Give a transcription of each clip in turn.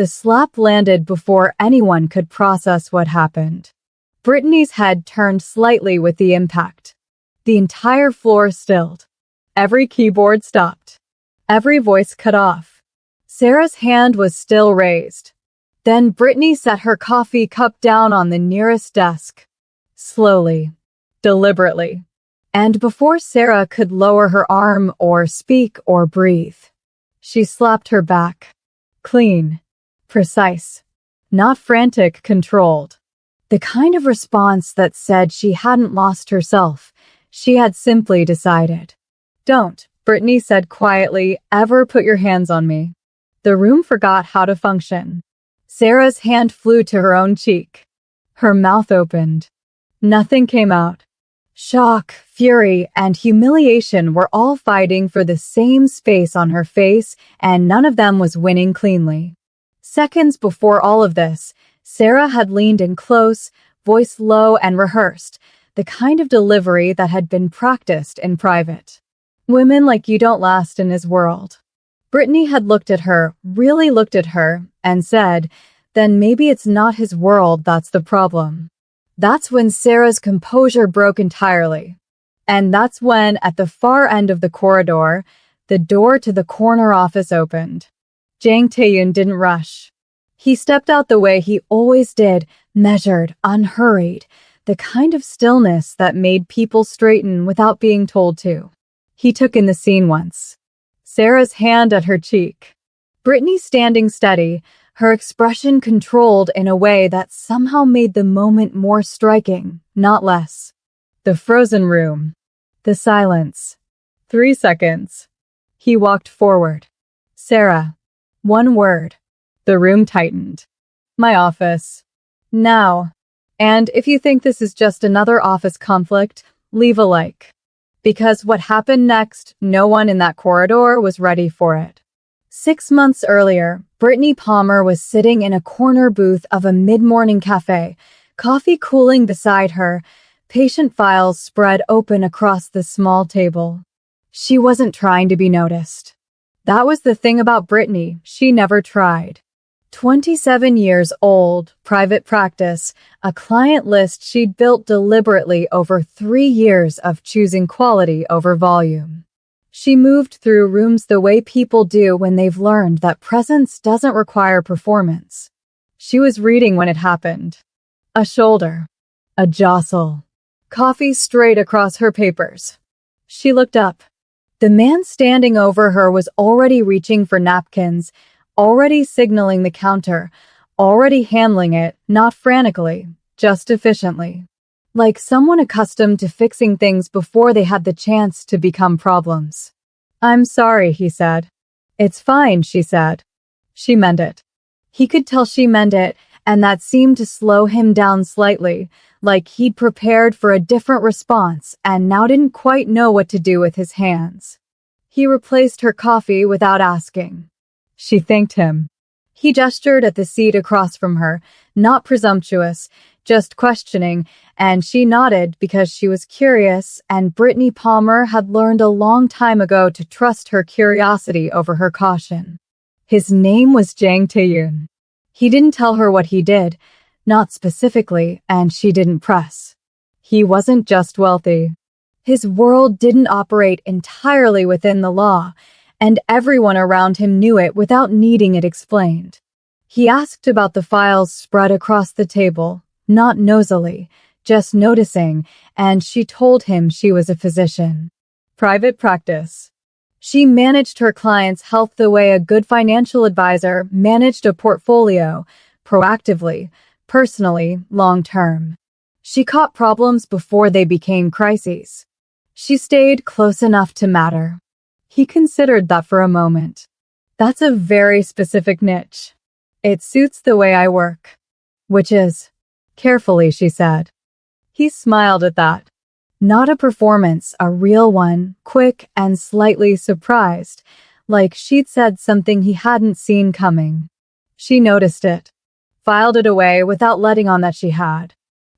The slap landed before anyone could process what happened. Brittany's head turned slightly with the impact. The entire floor stilled. Every keyboard stopped. Every voice cut off. Sarah's hand was still raised. Then Brittany set her coffee cup down on the nearest desk. Slowly. Deliberately. And before Sarah could lower her arm or speak or breathe, she slapped her back. Clean. Precise. Not frantic, controlled. The kind of response that said she hadn't lost herself. She had simply decided. Don't, Brittany said quietly, ever put your hands on me. The room forgot how to function. Sarah's hand flew to her own cheek. Her mouth opened. Nothing came out. Shock, fury, and humiliation were all fighting for the same space on her face, and none of them was winning cleanly. Seconds before all of this, Sarah had leaned in close, voice low and rehearsed, the kind of delivery that had been practiced in private. Women like you don't last in his world. Brittany had looked at her, really looked at her, and said, then maybe it's not his world that's the problem. That's when Sarah's composure broke entirely. And that's when, at the far end of the corridor, the door to the corner office opened. Jang Tae-yoon didn't rush. He stepped out the way he always did, measured, unhurried, the kind of stillness that made people straighten without being told to. He took in the scene once. Sarah's hand at her cheek. Brittany standing steady, her expression controlled in a way that somehow made the moment more striking, not less. The frozen room. The silence. 3 seconds. He walked forward. Sarah. One word. The room tightened. My office. Now. And if you think this is just another office conflict, leave a like. Because what happened next, no one in that corridor was ready for it. 6 months earlier, Brittany Palmer was sitting in a corner booth of a mid-morning cafe, coffee cooling beside her, patient files spread open across the small table. She wasn't trying to be noticed. That was the thing about Brittany, she never tried. 27 years old, private practice, a client list she'd built deliberately over 3 years of choosing quality over volume. She moved through rooms the way people do when they've learned that presence doesn't require performance. She was reading when it happened. A shoulder. A jostle. Coffee straight across her papers. She looked up. The man standing over her was already reaching for napkins, already signaling the counter, already handling it, not frantically, just efficiently. Like someone accustomed to fixing things before they had the chance to become problems. I'm sorry, he said. It's fine, she said. She meant it. He could tell she meant it, and that seemed to slow him down slightly, like he'd prepared for a different response and now didn't quite know what to do with his hands. He replaced her coffee without asking. She thanked him. He gestured at the seat across from her, not presumptuous, just questioning, and she nodded because she was curious, and Brittany Palmer had learned a long time ago to trust her curiosity over her caution. His name was Jang Tae-yoon. He didn't tell her what he did, not specifically, and she didn't press. He wasn't just wealthy. His world didn't operate entirely within the law, and everyone around him knew it without needing it explained. He asked about the files spread across the table, not nosily, just noticing, and she told him she was a physician. Private practice. She managed her clients' health the way a good financial advisor managed a portfolio, proactively, personally, long-term. She caught problems before they became crises. She stayed close enough to matter. He considered that for a moment. That's a very specific niche. It suits the way I work. Which is, carefully, she said. He smiled at that. Not a performance, a real one, quick and slightly surprised, like she'd said something he hadn't seen coming. She noticed it, filed it away without letting on that she had.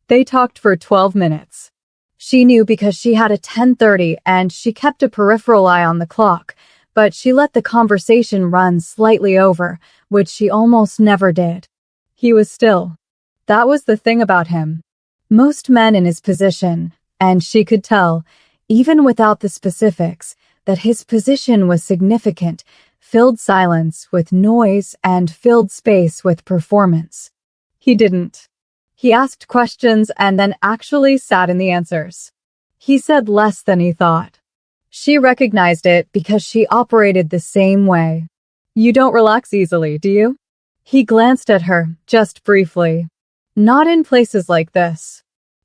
They talked for 12 minutes. She knew because she had a 10:30 and she kept a peripheral eye on the clock, but she let the conversation run slightly over, which she almost never did. He was still. That was the thing about him. Most men in his position, and she could tell, even without the specifics, that his position was significant, filled silence with noise and filled space with performance. He didn't. He asked questions and then actually sat in the answers. He said less than he thought. She recognized it because she operated the same way. You don't relax easily, do you? He glanced at her, just briefly. Not in places like this.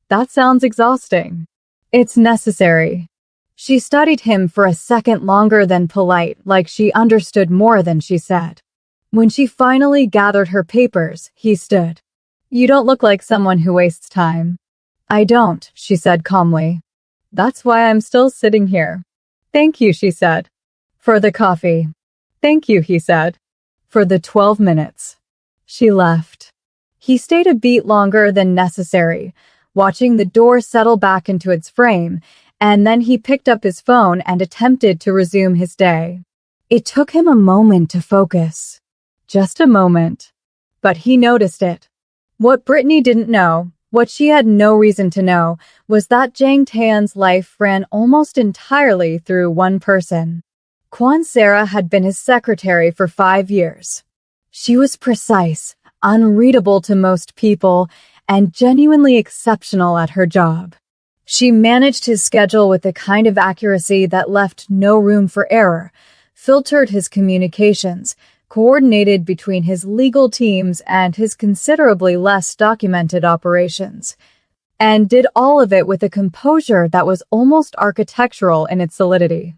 That sounds exhausting. It's necessary. She studied him for a second longer than polite, like she understood more than she said. When she finally gathered her papers, he stood. You don't look like someone who wastes time. I don't, she said calmly. That's why I'm still sitting here. Thank you, she said. For the coffee. Thank you, he said. For the 12 minutes. She left. He stayed a beat longer than necessary, watching the door settle back into its frame, and then he picked up his phone and attempted to resume his day. It took him a moment to focus. Just a moment. But he noticed it. What Brittany didn't know, what she had no reason to know, was that Jang Taeyeon's life ran almost entirely through one person. Kwon Sarah had been his secretary for 5 years. She was precise, unreadable to most people, and genuinely exceptional at her job. She managed his schedule with a kind of accuracy that left no room for error, filtered his communications, coordinated between his legal teams and his considerably less documented operations, and did all of it with a composure that was almost architectural in its solidity.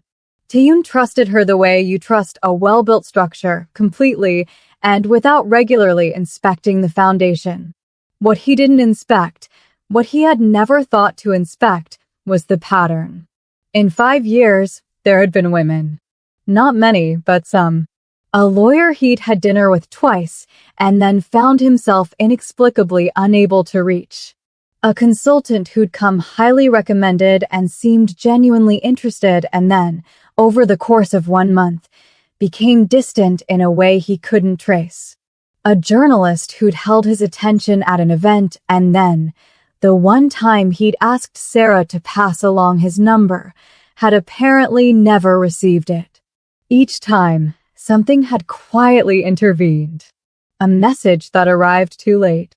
Taeyeon trusted her the way you trust a well-built structure, completely, and without regularly inspecting the foundation. What he didn't inspect, what he had never thought to inspect, was the pattern. In 5 years, there had been women. Not many, but some. A lawyer he'd had dinner with twice, and then found himself inexplicably unable to reach. A consultant who'd come highly recommended and seemed genuinely interested and then, over the course of 1 month, became distant in a way he couldn't trace. A journalist who'd held his attention at an event and then, the one time he'd asked Sarah to pass along his number, had apparently never received it. Each time, something had quietly intervened. A message that arrived too late.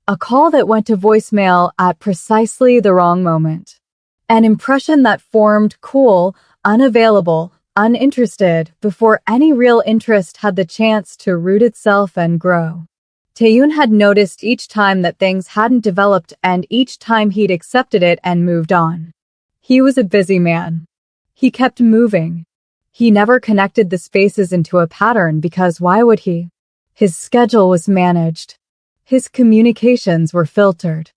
A call that went to voicemail at precisely the wrong moment. An impression that formed cool, unavailable, uninterested before any real interest had the chance to root itself and grow. Taeyeon had noticed each time that things hadn't developed and each time he'd accepted it and moved on. He was a busy man. He kept moving. He never connected the spaces into a pattern because why would he? His schedule was managed. His communications were filtered.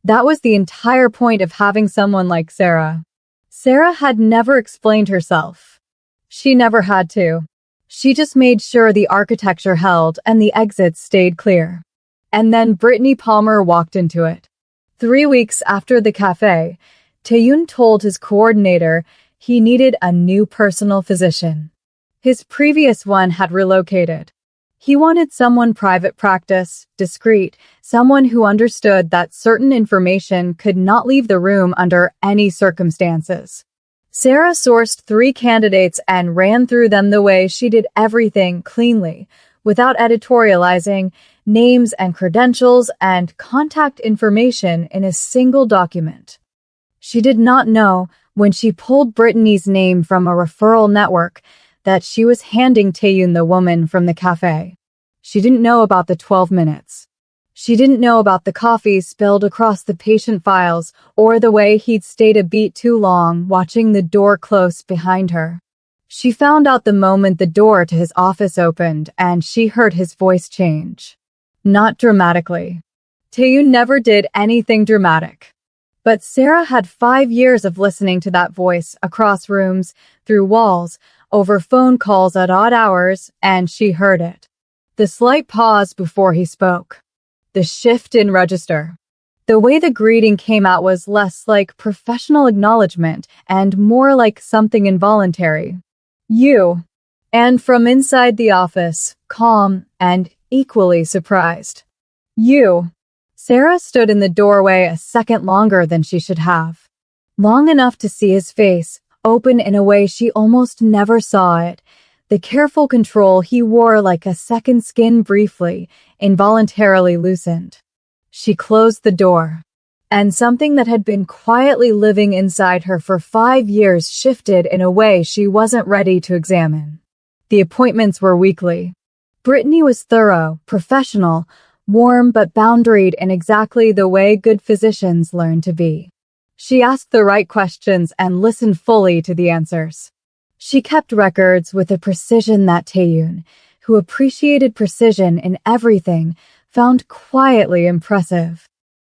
That was the entire point of having someone like Sarah. Sarah had never explained herself. She never had to. She just made sure the architecture held and the exits stayed clear. And then Brittany Palmer walked into it. 3 weeks after the cafe, Taeyeon told his coordinator he needed a new personal physician. His previous one had relocated. He wanted someone private practice, discreet, someone who understood that certain information could not leave the room under any circumstances. Sarah sourced 3 candidates and ran through them the way she did everything cleanly, without editorializing, names and credentials and contact information in a single document. She did not know, when she pulled Brittany's name from a referral network, that she was handing Taeyeon the woman from the cafe. She didn't know about the 12 minutes. She didn't know about the coffee spilled across the patient files or the way he'd stayed a beat too long watching the door close behind her. She found out the moment the door to his office opened and she heard his voice change. Not dramatically. Taeyeon never did anything dramatic. But Sarah had 5 years of listening to that voice across rooms, through walls, over phone calls at odd hours, and she heard it. The slight pause before he spoke. The shift in register. The way the greeting came out was less like professional acknowledgement and more like something involuntary. You. And from inside the office, calm and equally surprised. You. Sarah stood in the doorway a second longer than she should have. Long enough to see his face, open in a way she almost never saw it. The careful control he wore like a second skin briefly, involuntarily loosened. She closed the door. And something that had been quietly living inside her for 5 years shifted in a way she wasn't ready to examine. The appointments were weekly. Brittany was thorough, professional, warm but boundaried in exactly the way good physicians learn to be. She asked the right questions and listened fully to the answers. She kept records with a precision that Taeyun, who appreciated precision in everything, found quietly impressive.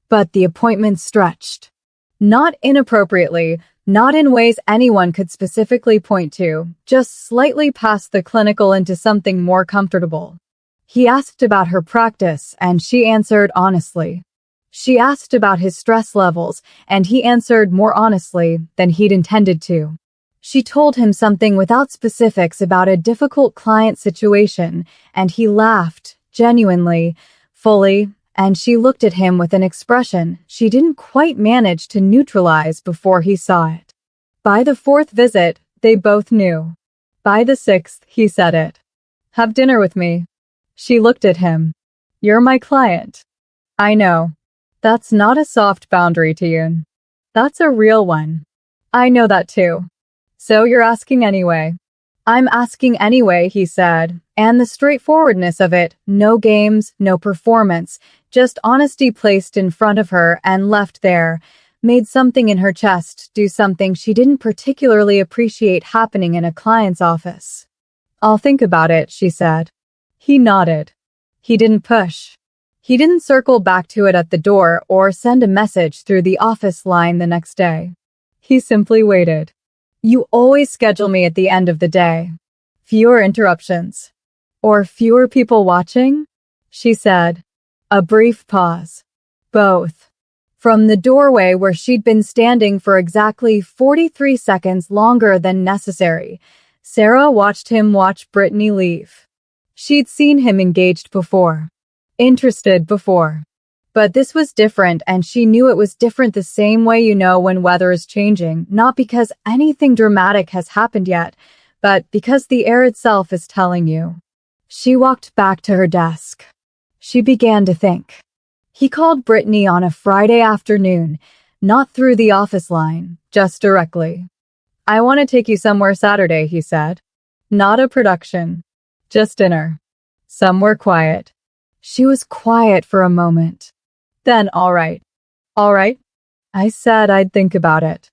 But the appointments stretched. Not inappropriately, not in ways anyone could specifically point to, just slightly past the clinical into something more comfortable. He asked about her practice, and she answered honestly. She asked about his stress levels, and he answered more honestly than he'd intended to. She told him something without specifics about a difficult client situation, and he laughed, genuinely, fully, and she looked at him with an expression she didn't quite manage to neutralize before he saw it. By the 4th visit, they both knew. By the 6th, he said it. Have dinner with me. She looked at him. You're my client. I know. That's not a soft boundary, Taeyun. That's a real one. I know that too. So you're asking anyway. I'm asking anyway, he said, and the straightforwardness of it, no games, no performance, just honesty placed in front of her and left there, made something in her chest do something she didn't particularly appreciate happening in a client's office. I'll think about it, she said. He nodded. He didn't push. He didn't circle back to it at the door or send a message through the office line the next day. He simply waited. You always schedule me at the end of the day. Fewer interruptions. Or fewer people watching? She said. A brief pause. Both. From the doorway where she'd been standing for exactly 43 seconds longer than necessary, Sarah watched him watch Brittany leave. She'd seen him engaged before. Interested before. But this was different, and she knew it was different the same way you know when weather is changing, not because anything dramatic has happened yet, but because the air itself is telling you. She walked back to her desk. She began to think. He called Brittany on a Friday afternoon, not through the office line, just directly. I want to take you somewhere Saturday, he said. Not a production. Just dinner. Somewhere quiet. She was quiet for a moment. Then, all right. All right? I said I'd think about it.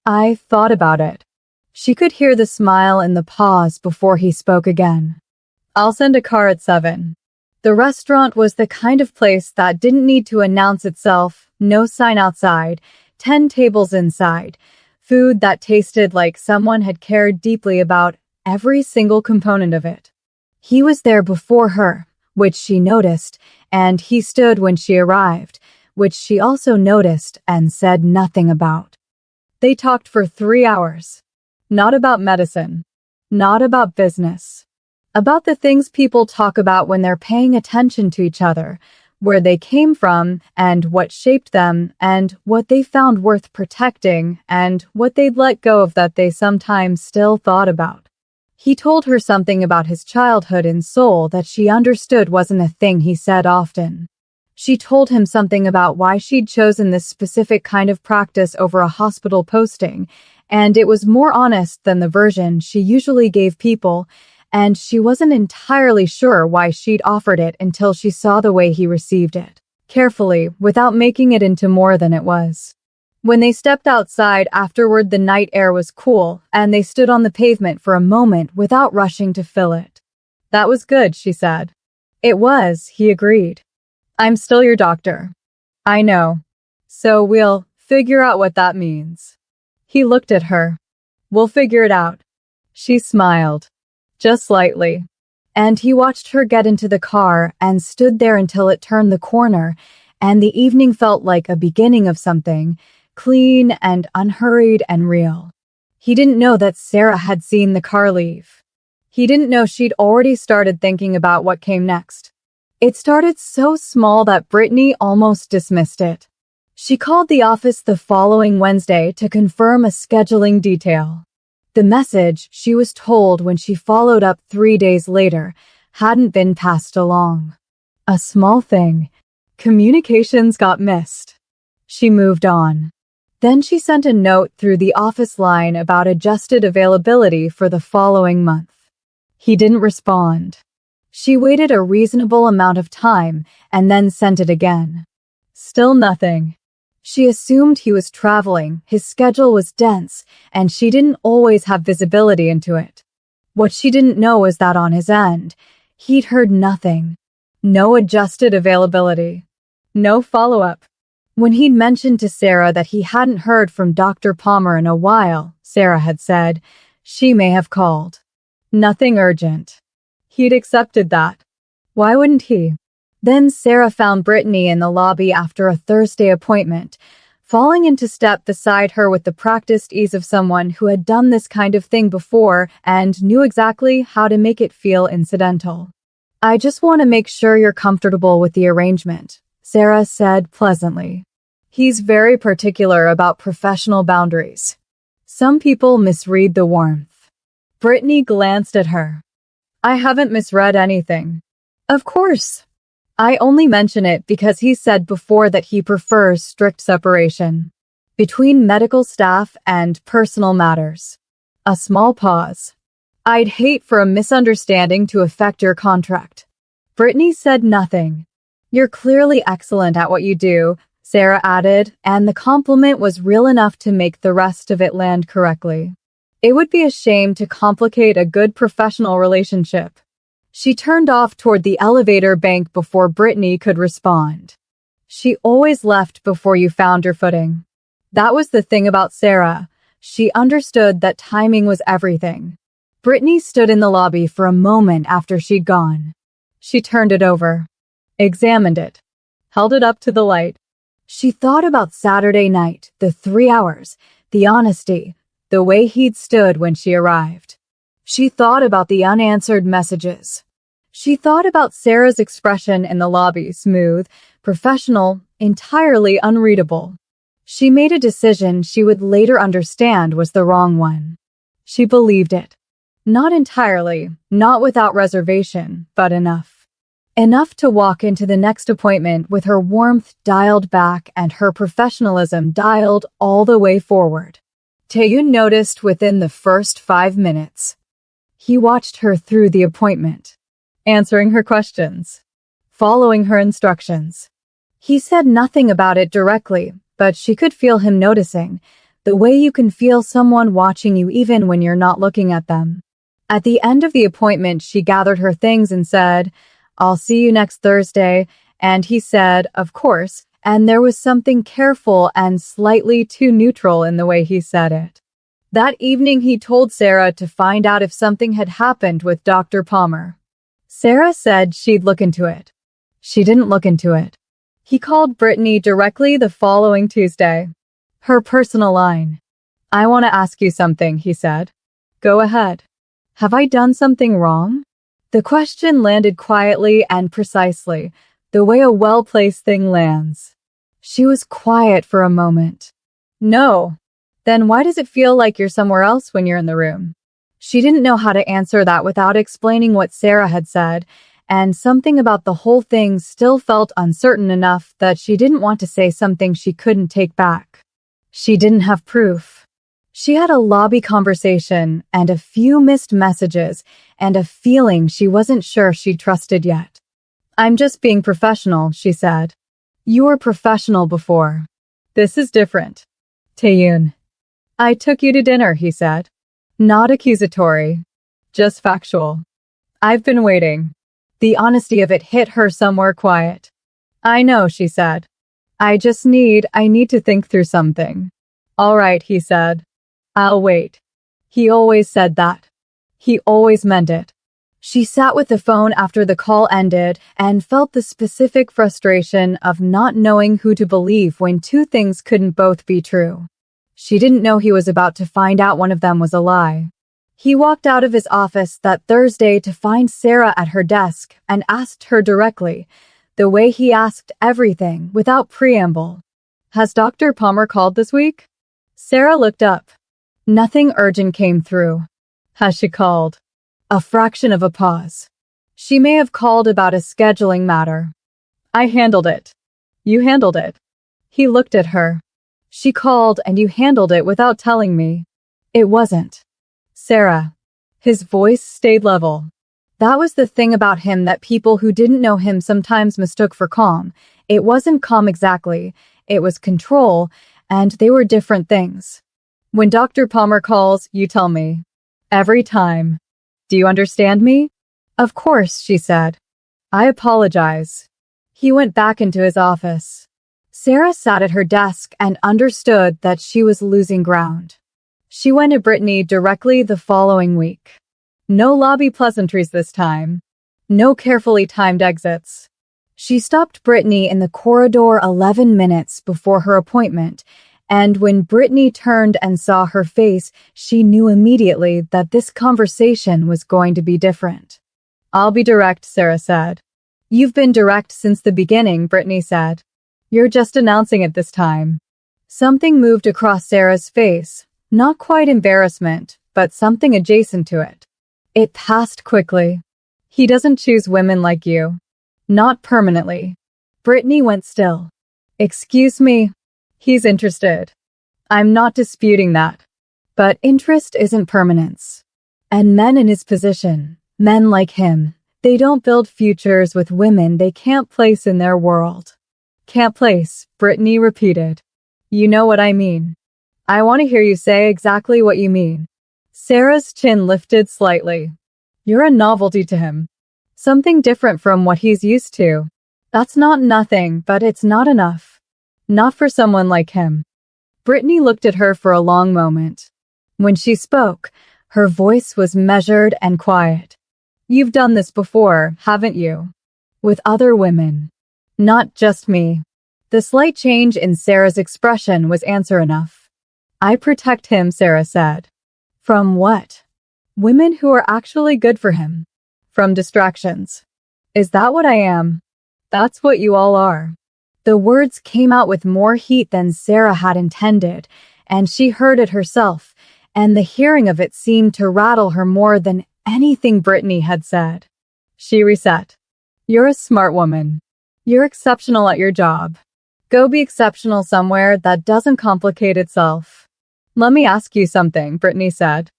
I thought about it. She could hear the smile in the pause before he spoke again. I'll send a car at 7. The restaurant was the kind of place that didn't need to announce itself, no sign outside, 10 tables inside, food that tasted like someone had cared deeply about every single component of it. He was there before her, which she noticed, and he stood when she arrived, which she also noticed and said nothing about. They talked for 3 hours. Not about medicine. Not about business. About the things people talk about when they're paying attention to each other, where they came from, and what shaped them, and what they found worth protecting, and what they'd let go of that they sometimes still thought about. He told her something about his childhood in Seoul that she understood wasn't a thing he said often. She told him something about why she'd chosen this specific kind of practice over a hospital posting, and it was more honest than the version she usually gave people, and she wasn't entirely sure why she'd offered it until she saw the way he received it, carefully, without making it into more than it was. When they stepped outside afterward, the night air was cool, and they stood on the pavement for a moment without rushing to fill it. That was good, she said. It was, he agreed. I'm still your doctor. I know. So we'll figure out what that means. He looked at her. We'll figure it out. She smiled. Just slightly. And he watched her get into the car and stood there until it turned the corner, and the evening felt like a beginning of something, clean and unhurried and real. He didn't know that Sarah had seen the car leave. He didn't know she'd already started thinking about what came next. It started so small that Brittany almost dismissed it. She called the office the following Wednesday to confirm a scheduling detail. The message, she was told when she followed up 3 days later, hadn't been passed along. A small thing. Communications got missed. She moved on. Then she sent a note through the office line about adjusted availability for the following month. He didn't respond. She waited a reasonable amount of time and then sent it again. Still nothing. She assumed he was traveling, his schedule was dense, and she didn't always have visibility into it. What she didn't know was that on his end, he'd heard nothing. No adjusted availability. No follow-up. When he'd mentioned to Sarah that he hadn't heard from Dr. Palmer in a while, Sarah had said, she may have called. Nothing urgent. He'd accepted that. Why wouldn't he? Then Sarah found Brittany in the lobby after a Thursday appointment, falling into step beside her with the practiced ease of someone who had done this kind of thing before and knew exactly how to make it feel incidental. I just want to make sure you're comfortable with the arrangement, Sarah said pleasantly. He's very particular about professional boundaries. Some people misread the warmth. Brittany glanced at her. I haven't misread anything. Of course. I only mention it because he said before that he prefers strict separation between medical staff and personal matters. A small pause. I'd hate for a misunderstanding to affect your contract. Brittany said nothing. You're clearly excellent at what you do, Sarah added, and the compliment was real enough to make the rest of it land correctly. It would be a shame to complicate a good professional relationship. She turned off toward the elevator bank before Brittany could respond. She always left before you found your footing. That was the thing about Sarah. She understood that timing was everything. Brittany stood in the lobby for a moment after she'd gone. She turned it over, examined it, held it up to the light. She thought about Saturday night, the 3 hours, the honesty, the way he'd stood when she arrived. She thought about the unanswered messages. She thought about Sarah's expression in the lobby, smooth, professional, entirely unreadable. She made a decision she would later understand was the wrong one. She believed it. Not entirely, not without reservation, but enough. Enough to walk into the next appointment with her warmth dialed back and her professionalism dialed all the way forward. Taeyun noticed within the first 5 minutes. He watched her through the appointment, answering her questions, following her instructions. He said nothing about it directly, but she could feel him noticing, the way you can feel someone watching you even when you're not looking at them. At the end of the appointment, she gathered her things and said, I'll see you next Thursday, and he said, of course, and there was something careful and slightly too neutral in the way he said it. That evening he told Sarah to find out if something had happened with Dr. Palmer. Sarah said she'd look into it. She didn't look into it. He called Brittany directly the following Tuesday. Her personal line. I want to ask you something, he said. Go ahead. Have I done something wrong? The question landed quietly and precisely, the way a well-placed thing lands. She was quiet for a moment. No. Then why does it feel like you're somewhere else when you're in the room? She didn't know how to answer that without explaining what Sarah had said, and something about the whole thing still felt uncertain enough that she didn't want to say something she couldn't take back. She didn't have proof. She had a lobby conversation and a few missed messages and a feeling she wasn't sure she trusted yet. I'm just being professional, she said. You were professional before. This is different. Taeyun. I took you to dinner, he said. Not accusatory. Just factual. I've been waiting. The honesty of it hit her somewhere quiet. I know, she said. I need to think through something. All right, he said. I'll wait. He always said that. He always meant it. She sat with the phone after the call ended and felt the specific frustration of not knowing who to believe when two things couldn't both be true. She didn't know he was about to find out one of them was a lie. He walked out of his office that Thursday to find Sarah at her desk and asked her directly, the way he asked everything without preamble. "Has Dr. Palmer called this week?" Sarah looked up. Nothing urgent came through. "Has she called?" A fraction of a pause. "She may have called about a scheduling matter." "I handled it." "You handled it?" He looked at her. "She called and you handled it without telling me." "It wasn't Sarah." His voice stayed level. That was the thing about him that people who didn't know him sometimes mistook for calm. It wasn't calm exactly, it was control, and they were different things. "When Dr. Palmer calls, you tell me. Every time. Do you understand me?" "Of course," she said. "I apologize." He went back into his office. Sarah sat at her desk and understood that she was losing ground. She went to Brittany directly the following week. No lobby pleasantries this time. No carefully timed exits. She stopped Brittany in the corridor 11 minutes before her appointment, and when Brittany turned and saw her face, she knew immediately that this conversation was going to be different. "I'll be direct," Sarah said. "You've been direct since the beginning," Brittany said. "You're just announcing it this time." Something moved across Sarah's face, not quite embarrassment, but something adjacent to it. It passed quickly. "He doesn't choose women like you. Not permanently." Brittany went still. "Excuse me. He's interested." "I'm not disputing that. But interest isn't permanence. And men in his position, men like him, they don't build futures with women they can't place in their world." "Can't place," Brittany repeated. "You know what I mean." "I want to hear you say exactly what you mean." Sarah's chin lifted slightly. "You're a novelty to him. Something different from what he's used to. That's not nothing, but it's not enough. Not for someone like him." Brittany looked at her for a long moment. When she spoke, her voice was measured and quiet. "You've done this before, haven't you? With other women. Not just me." The slight change in Sarah's expression was answer enough. "I protect him," Sarah said. "From what?" "Women who are actually good for him. From distractions." "Is that what I am?" "That's what you all are." The words came out with more heat than Sarah had intended, and she heard it herself, and the hearing of it seemed to rattle her more than anything Brittany had said. She reset. "You're a smart woman. You're exceptional at your job. Go be exceptional somewhere that doesn't complicate itself." "Let me ask you something," Brittany said.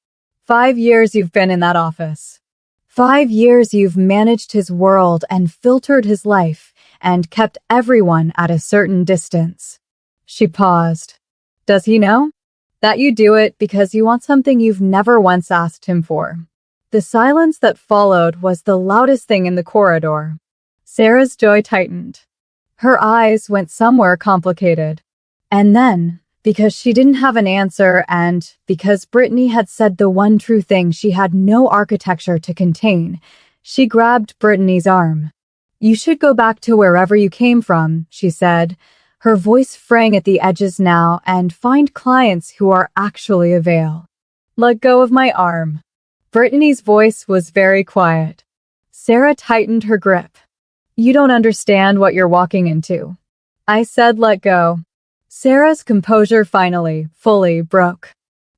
5 years you've been in that office. 5 years you've managed his world and filtered his life and kept everyone at a certain distance." She paused. "Does he know that you do it because you want something you've never once asked him for?" The silence that followed was the loudest thing in the corridor. Sarah's jaw tightened. Her eyes went somewhere complicated. And then, because she didn't have an answer and because Brittany had said the one true thing she had no architecture to contain, she grabbed Brittany's arm. "You should go back to wherever you came from," she said, her voice fraying at the edges now, "and find clients who are actually a veil." "Let go of my arm." Brittany's voice was very quiet. Sarah tightened her grip. "You don't understand what you're walking into." "I said let go." Sarah's composure finally, fully broke.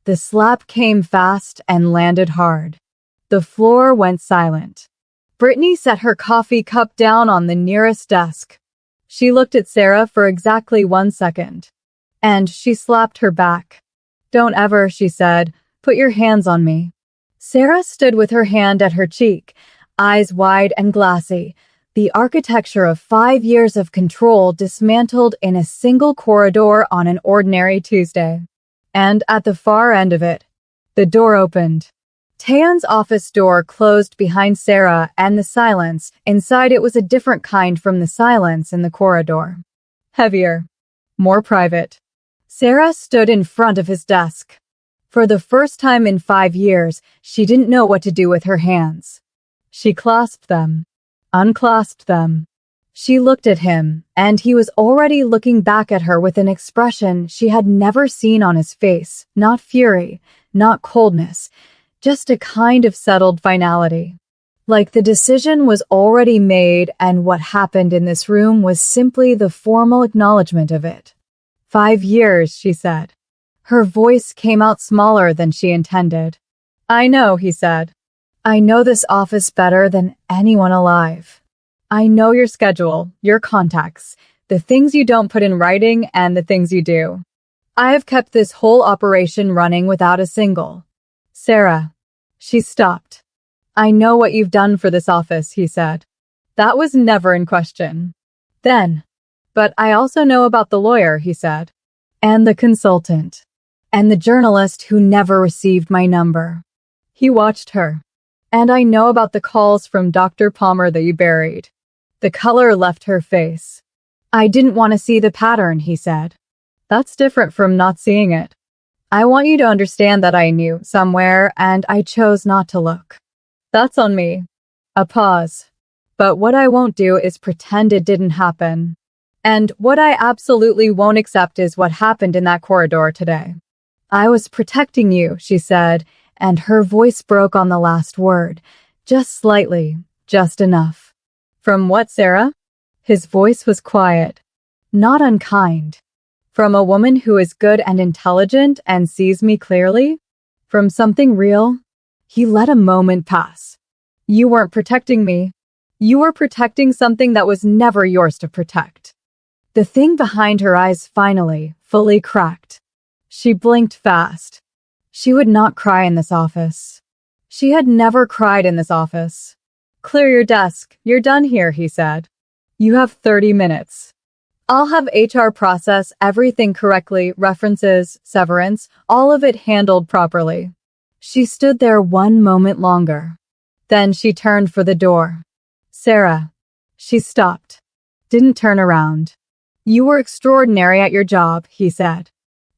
The slap came fast and landed hard. The floor went silent. Brittany set her coffee cup down on the nearest desk. She looked at Sarah for exactly 1 second. And she slapped her back. "Don't ever," she said, "put your hands on me." Sarah stood with her hand at her cheek, eyes wide and glassy, the architecture of 5 years of control dismantled in a single corridor on an ordinary Tuesday. And at the far end of it, the door opened. Taeyeon's office door closed behind Sarah, and the silence inside it was a different kind from the silence in the corridor. Heavier. More private. Sarah stood in front of his desk. For the first time in 5 years, she didn't know what to do with her hands. She clasped them. Unclasped them. She looked at him, and he was already looking back at her with an expression she had never seen on his face, not fury, not coldness, just a kind of settled finality. Like the decision was already made and what happened in this room was simply the formal acknowledgement of it. 5 years, she said. Her voice came out smaller than she intended. I know, he said. I know this office better than anyone alive. I know your schedule, your contacts, the things you don't put in writing and the things you do. I have kept this whole operation running without a single. Sarah. She stopped. I know what you've done for this office, he said. That was never in question. Then. But I also know about the lawyer, he said. And the consultant. And the journalist who never received my number. He watched her. And I know about the calls from Dr. Palmer that you buried. The color left her face. I didn't want to see the pattern, he said. That's different from not seeing it. I want you to understand that I knew somewhere and I chose not to look. That's on me. A pause. But what I won't do is pretend it didn't happen. And what I absolutely won't accept is what happened in that corridor today. I was protecting you, she said, and her voice broke on the last word. Just slightly, just enough. From what, Sarah? His voice was quiet, not unkind. From a woman who is good and intelligent and sees me clearly? From something real? He let a moment pass. You weren't protecting me. You were protecting something that was never yours to protect. The thing behind her eyes finally, fully cracked. She blinked fast. She would not cry in this office. She had never cried in this office. Clear your desk. You're done here, he said. You have 30 minutes. I'll have HR process everything correctly, references, severance, all of it handled properly. She stood there one moment longer. Then she turned for the door. Sarah. She stopped. Didn't turn around. You were extraordinary at your job, he said.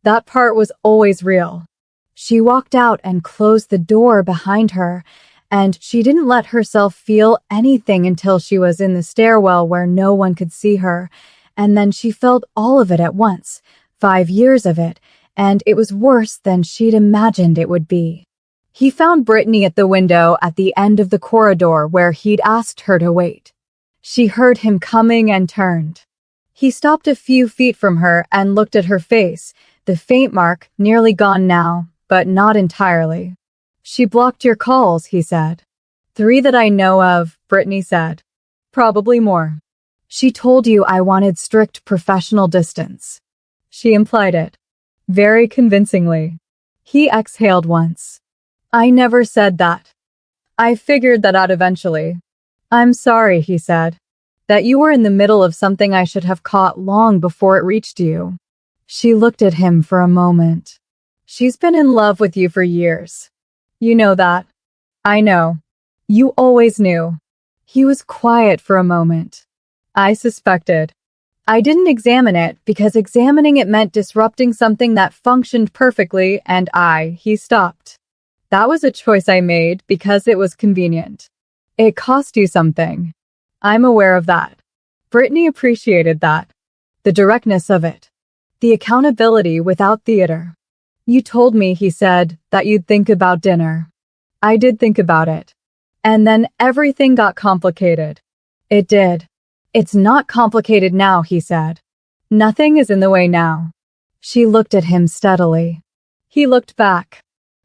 That part was always real. She walked out and closed the door behind her, and she didn't let herself feel anything until she was in the stairwell where no one could see her, and then she felt all of it at once, 5 years of it, and it was worse than she'd imagined it would be. He found Brittany at the window at the end of the corridor where he'd asked her to wait. She heard him coming and turned. He stopped a few feet from her and looked at her face, the faint mark nearly gone now, but not entirely. She blocked your calls, he said. 3 that I know of, Brittany said. Probably more. She told you I wanted strict professional distance. She implied it. Very convincingly. He exhaled once. I never said that. I figured that out eventually. I'm sorry, he said. That you were in the middle of something I should have caught long before it reached you. She looked at him for a moment. She's been in love with you for years. You know that. I know. You always knew. He was quiet for a moment. I suspected. I didn't examine it because examining it meant disrupting something that functioned perfectly, and he stopped. That was a choice I made because it was convenient. It cost you something. I'm aware of that. Brittany appreciated that. The directness of it. The accountability without theater. You told me, he said, that you'd think about dinner. I did think about it. And then everything got complicated. It did. It's not complicated now, he said. Nothing is in the way now. She looked at him steadily. He looked back.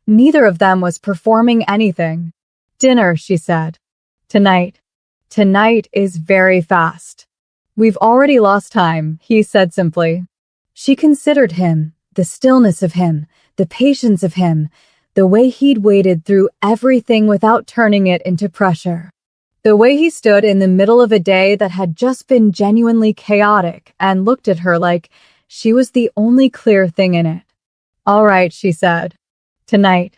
Neither of them was performing anything. Dinner, she said. Tonight. Tonight is very fast. We've already lost time, he said simply. She considered him, the stillness of him, the patience of him, the way he'd waited through everything without turning it into pressure. The way he stood in the middle of a day that had just been genuinely chaotic and looked at her like she was the only clear thing in it. All right, she said. Tonight.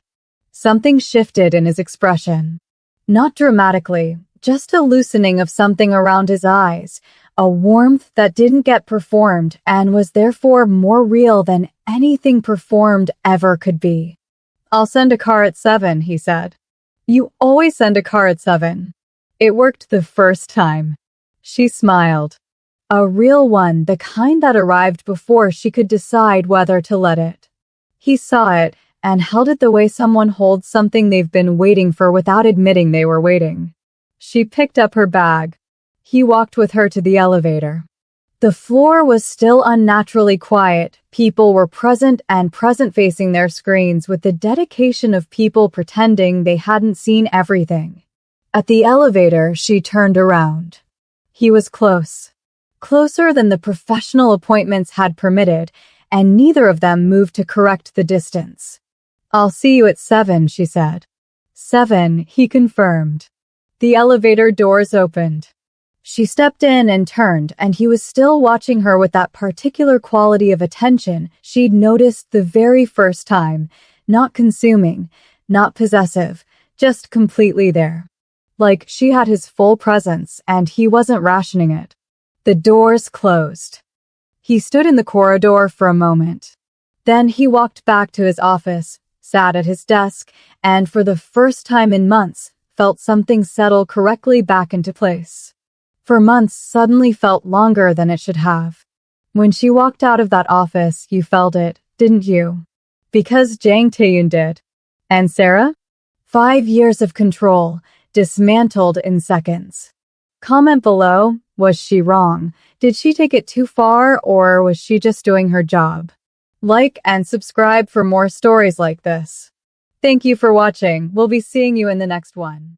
Something shifted in his expression. Not dramatically, just a loosening of something around his eyes, a warmth that didn't get performed and was therefore more real than anything performed ever could be. I'll send a car at 7, he said. You always send a car at 7. It worked the first time. She smiled. A real one, the kind that arrived before she could decide whether to let it. He saw it, and held it the way someone holds something they've been waiting for without admitting they were waiting. She picked up her bag. He walked with her to the elevator. The floor was still unnaturally quiet. People were present facing their screens with the dedication of people pretending they hadn't seen everything. At the elevator, she turned around. He was close. Closer than the professional appointments had permitted, and neither of them moved to correct the distance. "I'll see you at 7, she said. 7, he confirmed. The elevator doors opened. She stepped in and turned, and he was still watching her with that particular quality of attention she'd noticed the very first time, not consuming, not possessive, just completely there. Like she had his full presence and he wasn't rationing it. The doors closed. He stood in the corridor for a moment. Then he walked back to his office, sat at his desk, and for the first time in months, felt something settle correctly back into place. For months suddenly felt longer than it should have. When she walked out of that office, you felt it, didn't you? Because Jang Taeyun did. And Sarah? 5 years of control, dismantled in seconds. Comment below, was she wrong? Did she take it too far, or was she just doing her job? Like and subscribe for more stories like this. Thank you for watching. We'll be seeing you in the next one.